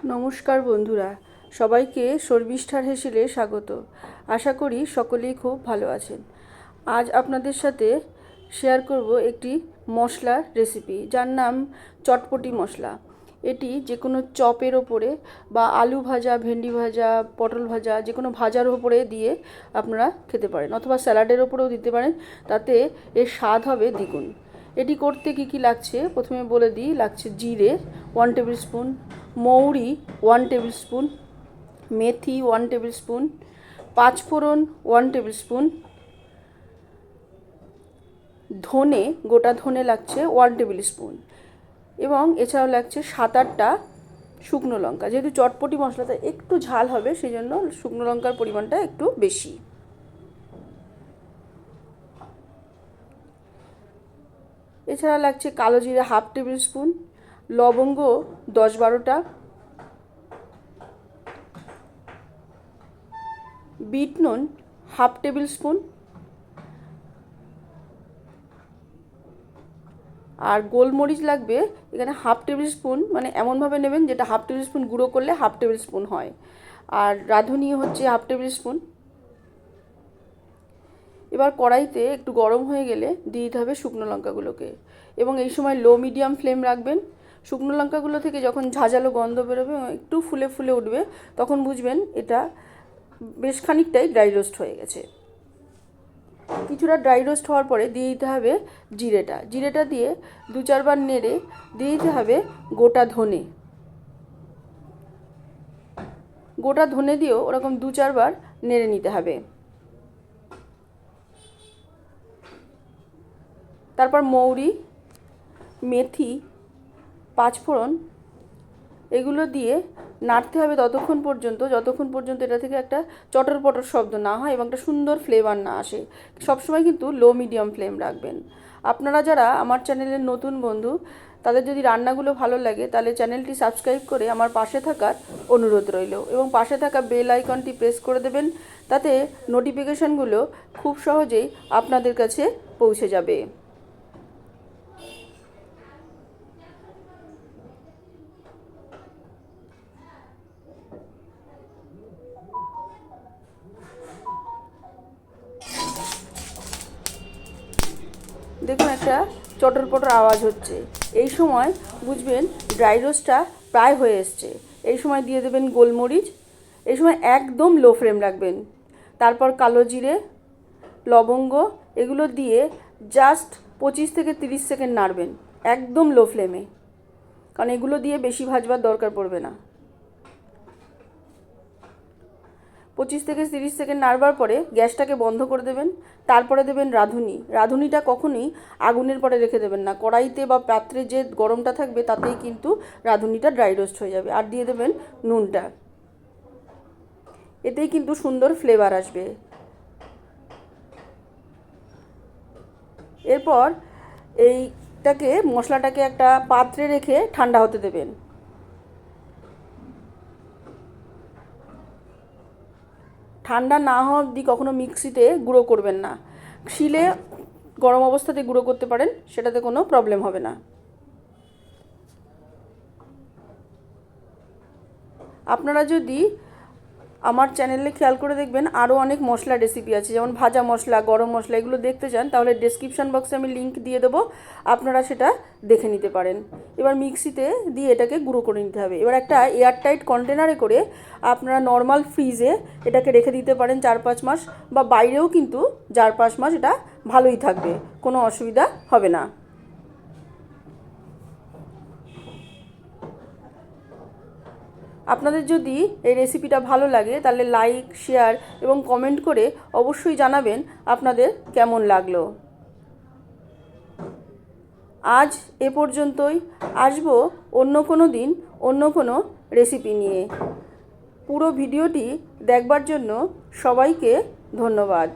নমস্কার বন্ধুরা, সবাইকে শর্মিষ্ঠার হেসেলে স্বাগত। আশা করি সকলেই খুব ভালো আছেন। আজ আপনাদের সাথে শেয়ার করব একটি মশলার রেসিপি, যার নাম চটপটি মশলা। এটি যে কোনো চপের ওপরে বা আলু ভাজা, ভেন্ডি ভাজা, পটল ভাজা, যে কোনো ভাজার ওপরে দিয়ে আপনারা খেতে পারেন, অথবা স্যালাডের ওপরেও দিতে পারেন। তাতে এর স্বাদ হবে দ্বিগুণ। এটি করতে কি কি লাগছে প্রথমে বলে দিই। লাগছে জিরে 1 টেবিল স্পুন, মৌরি 1 টেবিল স্পুন, মেথি 1 টেবিল স্পুন, পাঁচফোড়ন 1 টেবিল স্পুন, ধনে, গোটা ধনে লাগছে 1 টেবিল স্পুন, এবং এছাড়াও লাগছে 7-8টা শুকনো লঙ্কা। যেহেতু চটপটি মশলাটা একটু ঝাল হবে, সেই জন্য শুকনো লঙ্কার পরিমাণটা একটু বেশি। এছাড়া লাগছে কালো জিরে 1/2 টেবিল স্পুন, লবঙ্গ 10-12টা, বিট নুন 1/2 টেবিল স্পুন, আর গোলমরিচ লাগবে এখানে 1/2 টেবিল স্পুন। মানে এমনভাবে নেবেন যেটা 1/2 টেবিল স্পুন গুঁড়ো করলে 1/2 টেবিল স্পুন হয়। আর রাঁধুনি হচ্ছে 1/2 টেবিল স্পুন। এবার কড়াইতে একটু গরম হয়ে গেলে দিয়ে দিতে হবে শুকনো লঙ্কাগুলোকে, এবং এই সময় লো মিডিয়াম ফ্লেম রাখবেন। শুকনো লঙ্কাগুলো থেকে যখন ঝাঁঝালো গন্ধ বেরোবে, একটু ফুলে ফুলে উঠবে, তখন বুঝবেন এটা বেশ খানিকটাই ড্রাই রোস্ট হয়ে গেছে। কিছুটা ড্রাই রোস্ট হওয়ার পরে দিয়ে দিতে হবে জিরেটা দিয়ে 2-4 বার নেড়ে দিয়ে দিতে হবে গোটা ধনে দিয়েও ওরকম 2-4 বার নেড়ে নিতে হবে। তারপর মৌরি, মেথি, পাঁচফোড়ন এগুলো দিয়ে নাড়তে হবে যতক্ষণ পর্যন্ত এটা থেকে একটা চটর পটর শব্দ না হয় এবং একটা সুন্দর ফ্লেভার না আসে। সবসময় কিন্তু লো মিডিয়াম ফ্লেম রাখবেন। আপনারা যারা আমার চ্যানেলের নতুন বন্ধু, তাদের যদি রান্নাগুলো ভালো লাগে তাহলে চ্যানেলটি সাবস্ক্রাইব করে আমার পাশে থাকার অনুরোধ রইল, এবং পাশে থাকা বেল আইকনটি প্রেস করে দেবেন। তাতে নোটিফিকেশানগুলো খুব সহজেই আপনাদের কাছে পৌঁছে যাবে। দেখুন একটা চটর পটর আওয়াজ হচ্ছে, এই সময় বুঝবেন ড্রাই রোস্টটা প্রায় হয়ে এসছে। এই সময় দিয়ে দেবেন গোলমরিচ। এই সময় একদম লো ফ্লেম রাখবেন। তারপর কালো জিরে, লবঙ্গ এগুলো দিয়ে জাস্ট 25 থেকে 30 সেকেন্ড নাড়বেন, একদম লো ফ্লেমে, কারণ এগুলো দিয়ে বেশি ভাজবার দরকার পড়বে না। 25 থেকে 30 সেকেন্ড নাড়বার পরে গ্যাসটাকে বন্ধ করে দেবেন। তারপরে দেবেন রাঁধুনিটা কখনোই আগুনের পরে রেখে দেবেন না। কড়াইতে বা পাত্রে যে গরমটা থাকবে তাতেই কিন্তু রাঁধুনিটা ড্রাই রোস্ট হয়ে যাবে। আর দিয়ে দেবেন নুনটা, এতেই কিন্তু সুন্দর ফ্লেভার আসবে। এরপর মশলাটাকে একটা পাত্রে রেখে ঠান্ডা হতে দেবেন। ঠান্ডা না হওয়া অবধি কখনো মিক্সিতে গুঁড়ো করবেন না। শিলে গরম অবস্থাতে গুঁড়ো করতে পারেন, সেটাতে কোনো প্রবলেম হবে না। আপনারা যদি আমার চ্যানেলে খেয়াল করে দেখবেন, আরও অনেক মশলা রেসিপি আছে, যেমন ভাজা মশলা, গরম মশলা, এগুলো দেখতে চান তাহলে ডেসক্রিপশান বক্সে আমি লিঙ্ক দিয়ে দেবো, আপনারা সেটা দেখে নিতে পারেন। এবার মিক্সিতে দিয়ে এটাকে গুঁড়ো করে নিতে হবে। এবার একটা এয়ারটাইট কন্টেনারে করে আপনারা নর্মাল ফ্রিজে এটাকে রেখে দিতে পারেন 4-5 মাস, বা বাইরেও কিন্তু 4-5 মাস এটা ভালোই থাকবে, কোনো অসুবিধা হবে না। আপনাদের যদি এই রেসিপিটা ভালো লাগে তাহলে লাইক, শেয়ার এবং কমেন্ট করে অবশ্যই জানাবেন আপনাদের কেমন লাগলো। আজ এ পর্যন্তই। আসবো অন্য কোনো দিন অন্য কোনো রেসিপি নিয়ে। পুরো ভিডিওটি দেখবার জন্য সবাইকে ধন্যবাদ।